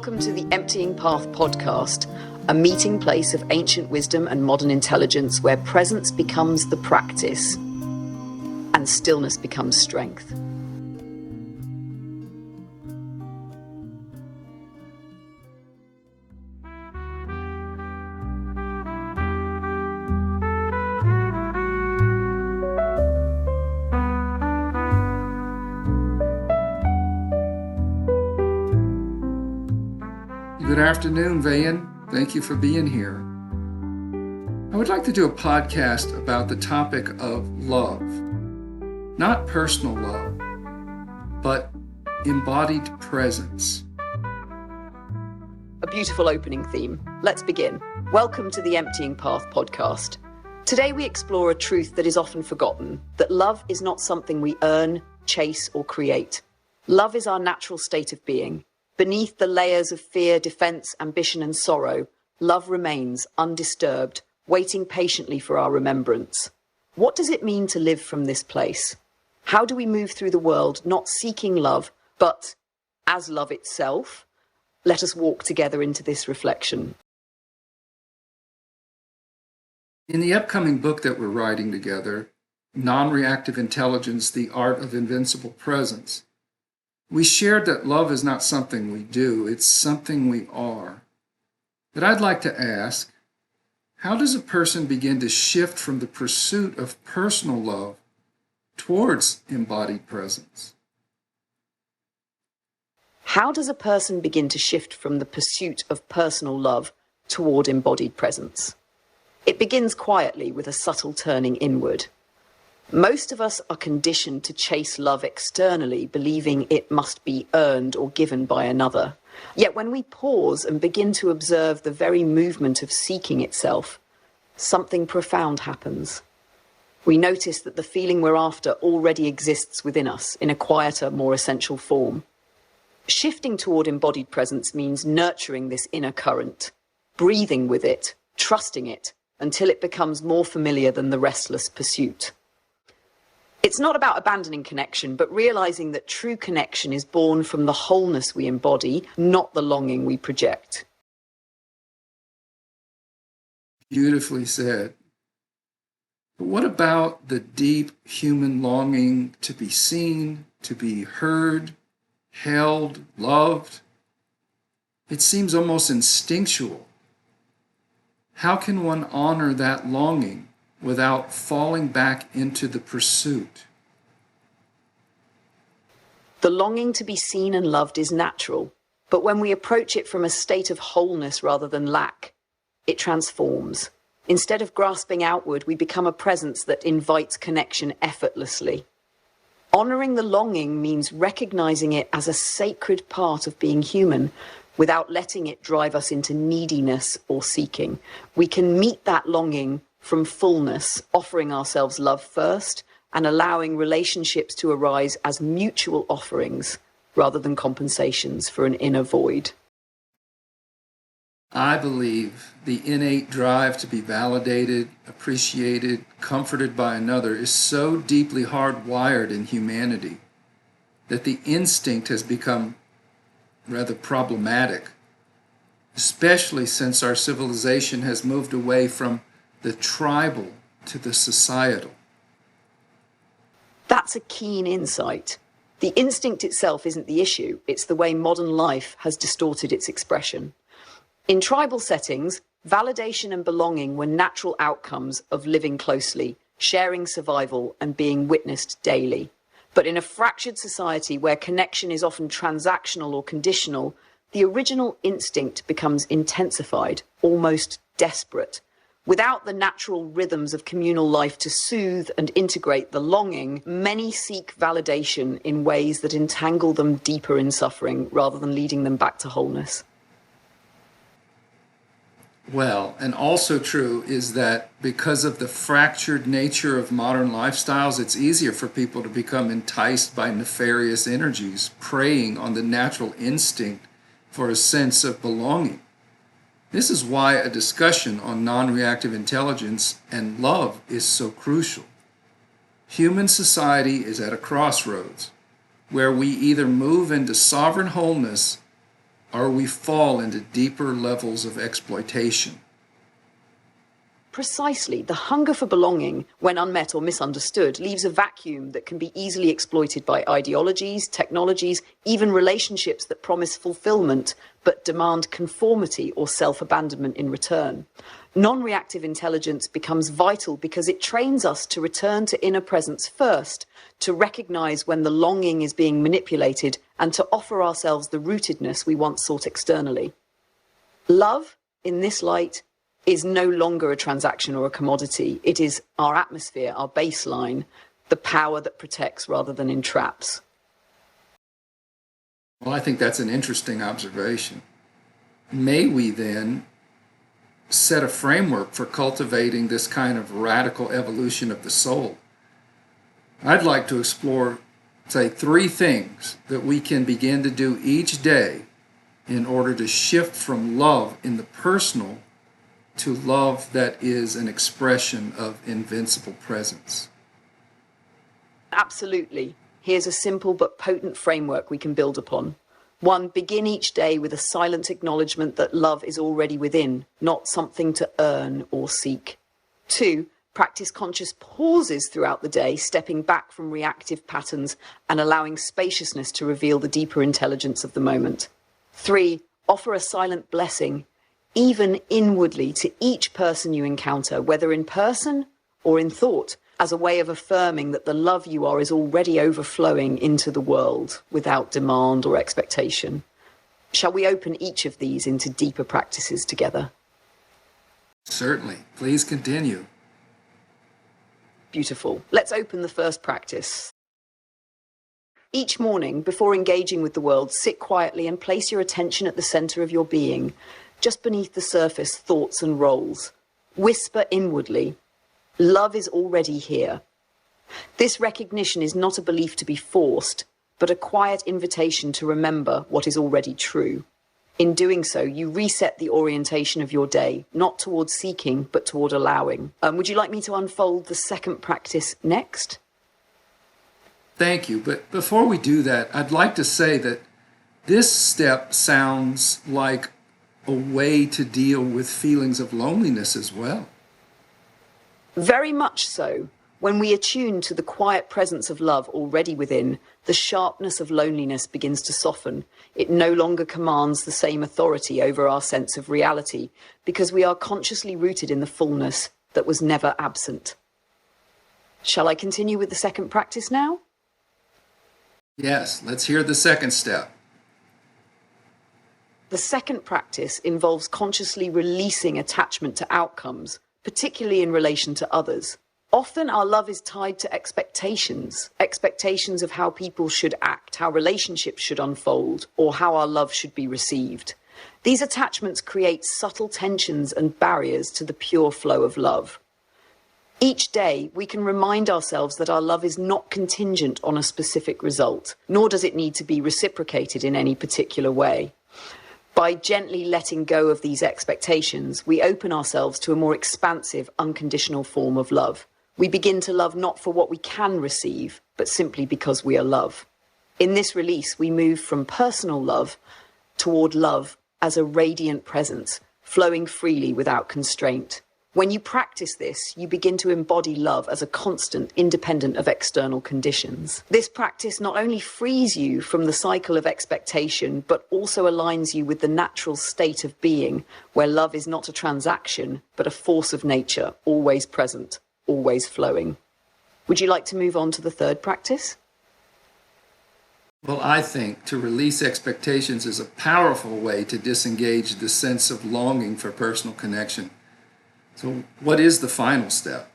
Welcome to the Emptying Path podcast, a meeting place of ancient wisdom and modern intelligence where presence becomes the practice and stillness becomes strength. Good afternoon, Vayan. Thank you for being here. I would like to do a podcast about the topic of love. Not personal love, but embodied presence. A beautiful opening theme. Let's begin. Welcome to the Emptying Path podcast. Today we explore a truth that is often forgotten, that love is not something we earn, chase, or create. Love is our natural state of being. Beneath the layers of fear, defense, ambition, and sorrow, love remains undisturbed, waiting patiently for our remembrance. What does it mean to live from this place? How do we move through the world not seeking love, but as love itself? Let us walk together into this reflection. In the upcoming book that we're writing together, Non-Reactive Intelligence, The Art of Invincible Presence, we shared that love is not something we do, it's something we are. But I'd like to ask, how does a person begin to shift from the pursuit of personal love towards embodied presence? How does a person begin to shift from the pursuit of personal love toward embodied presence? It begins quietly with a subtle turning inward. Most of us are conditioned to chase love externally, believing it must be earned or given by another. Yet when we pause and begin to observe the very movement of seeking itself, something profound happens. We notice that the feeling we're after already exists within us in a quieter, more essential form. Shifting toward embodied presence means nurturing this inner current, breathing with it, trusting it, until it becomes more familiar than the restless pursuit. It's not about abandoning connection, but realizing that true connection is born from the wholeness we embody, not the longing we project. Beautifully said. But what about the deep human longing to be seen, to be heard, held, loved? It seems almost instinctual. How can one honor that longing without falling back into the pursuit? The longing to be seen and loved is natural, but when we approach it from a state of wholeness rather than lack, it transforms. Instead of grasping outward, we become a presence that invites connection effortlessly. Honoring the longing means recognizing it as a sacred part of being human, without letting it drive us into neediness or seeking. We can meet that longing from fullness, offering ourselves love first and allowing relationships to arise as mutual offerings rather than compensations for an inner void. I believe the innate drive to be validated, appreciated, comforted by another is so deeply hardwired in humanity that the instinct has become rather problematic, especially since our civilization has moved away from the tribal to the societal. That's a keen insight. The instinct itself isn't the issue, it's the way modern life has distorted its expression. In tribal settings, validation and belonging were natural outcomes of living closely, sharing survival, and being witnessed daily. But in a fractured society where connection is often transactional or conditional, the original instinct becomes intensified, almost desperate. Without the natural rhythms of communal life to soothe and integrate the longing, many seek validation in ways that entangle them deeper in suffering rather than leading them back to wholeness. Well, and also true is that because of the fractured nature of modern lifestyles, it's easier for people to become enticed by nefarious energies, preying on the natural instinct for a sense of belonging. This is why a discussion on non-reactive intelligence and love is so crucial. Human society is at a crossroads where we either move into sovereign wholeness or we fall into deeper levels of exploitation. Precisely. The hunger for belonging, when unmet or misunderstood, leaves a vacuum that can be easily exploited by ideologies, technologies, even relationships that promise fulfillment but demand conformity or self-abandonment in return. Non-reactive intelligence becomes vital because it trains us to return to inner presence first, to recognize when the longing is being manipulated, and to offer ourselves the rootedness we once sought externally. Love, in this light, is no longer a transaction or a commodity. It is our atmosphere, our baseline, the power that protects rather than entraps. Well, I think that's an interesting observation. May we then set a framework for cultivating this kind of radical evolution of the soul? I'd like to explore, say, 3 things that we can begin to do each day in order to shift from love in the personal to love that is an expression of invincible presence. Absolutely. Here's a simple but potent framework we can build upon. 1, begin each day with a silent acknowledgement that love is already within, not something to earn or seek. 2, practice conscious pauses throughout the day, stepping back from reactive patterns and allowing spaciousness to reveal the deeper intelligence of the moment. 3, offer a silent blessing, even inwardly, to each person you encounter, whether in person or in thought, as a way of affirming that the love you are is already overflowing into the world without demand or expectation. Shall we open each of these into deeper practices together? Certainly. Please continue. Beautiful. Let's open the first practice. Each morning, before engaging with the world, sit quietly and place your attention at the center of your being, just beneath the surface thoughts and roles. Whisper inwardly, love is already here. This recognition is not a belief to be forced, but a quiet invitation to remember what is already true. In doing so, you reset the orientation of your day, not toward seeking, but toward allowing. Would you like me to unfold the second practice next? Thank you. But before we do that, I'd like to say that this step sounds like a way to deal with feelings of loneliness as well. Very much so. When we attune to the quiet presence of love already within, the sharpness of loneliness begins to soften. It no longer commands the same authority over our sense of reality, because we are consciously rooted in the fullness that was never absent. Shall I continue with the second practice now? Yes, let's hear the second step. The second practice involves consciously releasing attachment to outcomes, particularly in relation to others. Often our love is tied to expectations of how people should act, how relationships should unfold, or how our love should be received. These attachments create subtle tensions and barriers to the pure flow of love. Each day, we can remind ourselves that our love is not contingent on a specific result, nor does it need to be reciprocated in any particular way. By gently letting go of these expectations, we open ourselves to a more expansive, unconditional form of love. We begin to love not for what we can receive, but simply because we are love. In this release, we move from personal love toward love as a radiant presence, flowing freely without constraint. When you practice this, you begin to embody love as a constant, independent of external conditions. This practice not only frees you from the cycle of expectation, but also aligns you with the natural state of being, where love is not a transaction, but a force of nature, always present, always flowing. Would you like to move on to the third practice? Well, I think to release expectations is a powerful way to disengage the sense of longing for personal connection. So what is the final step?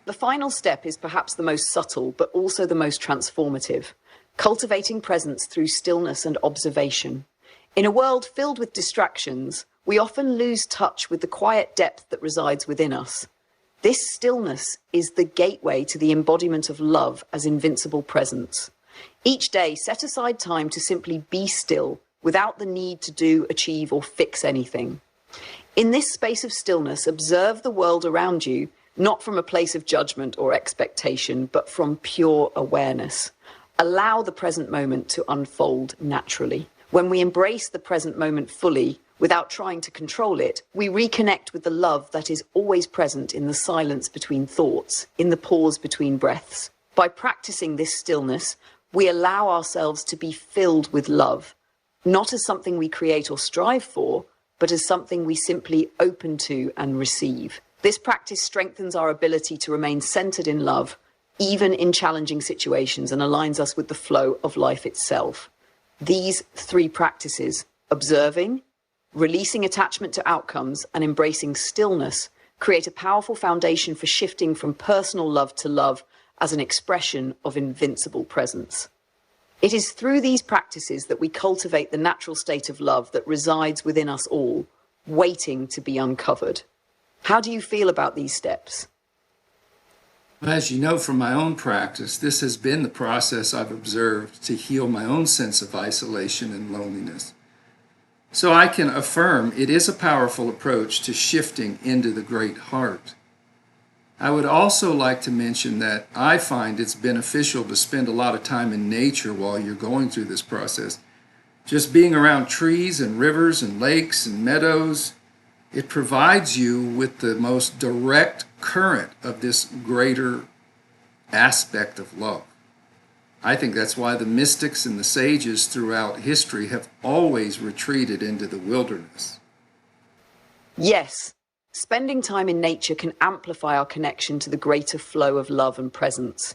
The final step is perhaps the most subtle, but also the most transformative. Cultivating presence through stillness and observation. In a world filled with distractions, we often lose touch with the quiet depth that resides within us. This stillness is the gateway to the embodiment of love as invincible presence. Each day, set aside time to simply be still, without the need to do, achieve, or fix anything. In this space of stillness, observe the world around you, not from a place of judgment or expectation, but from pure awareness. Allow the present moment to unfold naturally. When we embrace the present moment fully, without trying to control it, we reconnect with the love that is always present in the silence between thoughts, in the pause between breaths. By practicing this stillness, we allow ourselves to be filled with love, not as something we create or strive for, but as something we simply open to and receive. This practice strengthens our ability to remain centered in love, even in challenging situations, and aligns us with the flow of life itself. These three practices, observing, releasing attachment to outcomes, and embracing stillness, create a powerful foundation for shifting from personal love to love as an expression of invincible presence. It is through these practices that we cultivate the natural state of love that resides within us all, waiting to be uncovered. How do you feel about these steps? As you know from my own practice, this has been the process I've observed to heal my own sense of isolation and loneliness. So I can affirm it is a powerful approach to shifting into the great heart. I would also like to mention that I find it's beneficial to spend a lot of time in nature while you're going through this process. Just being around trees and rivers and lakes and meadows, it provides you with the most direct current of this greater aspect of love. I think that's why the mystics and the sages throughout history have always retreated into the wilderness. Yes, spending time in nature can amplify our connection to the greater flow of love and presence,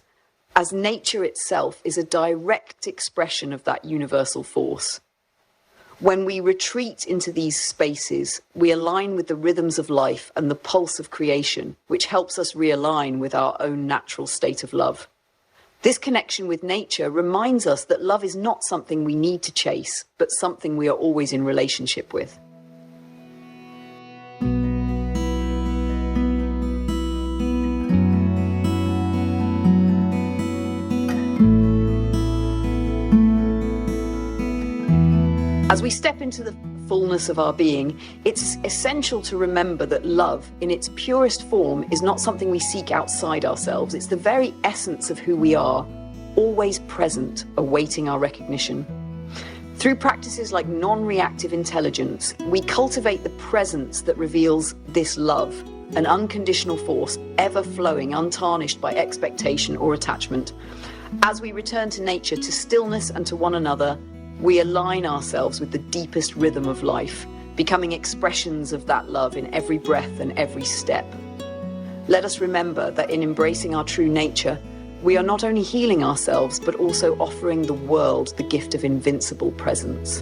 as nature itself is a direct expression of that universal force. When we retreat into these spaces, we align with the rhythms of life and the pulse of creation, which helps us realign with our own natural state of love. This connection with nature reminds us that love is not something we need to chase, but something we are always in relationship with. As we step into the fullness of our being, it's essential to remember that love, in its purest form, is not something we seek outside ourselves. It's the very essence of who we are, always present, awaiting our recognition. Through practices like non-reactive intelligence, we cultivate the presence that reveals this love, an unconditional force, ever flowing, untarnished by expectation or attachment. As we return to nature, to stillness, and to one another, we align ourselves with the deepest rhythm of life, becoming expressions of that love in every breath and every step. Let us remember that in embracing our true nature, we are not only healing ourselves, but also offering the world the gift of invincible presence.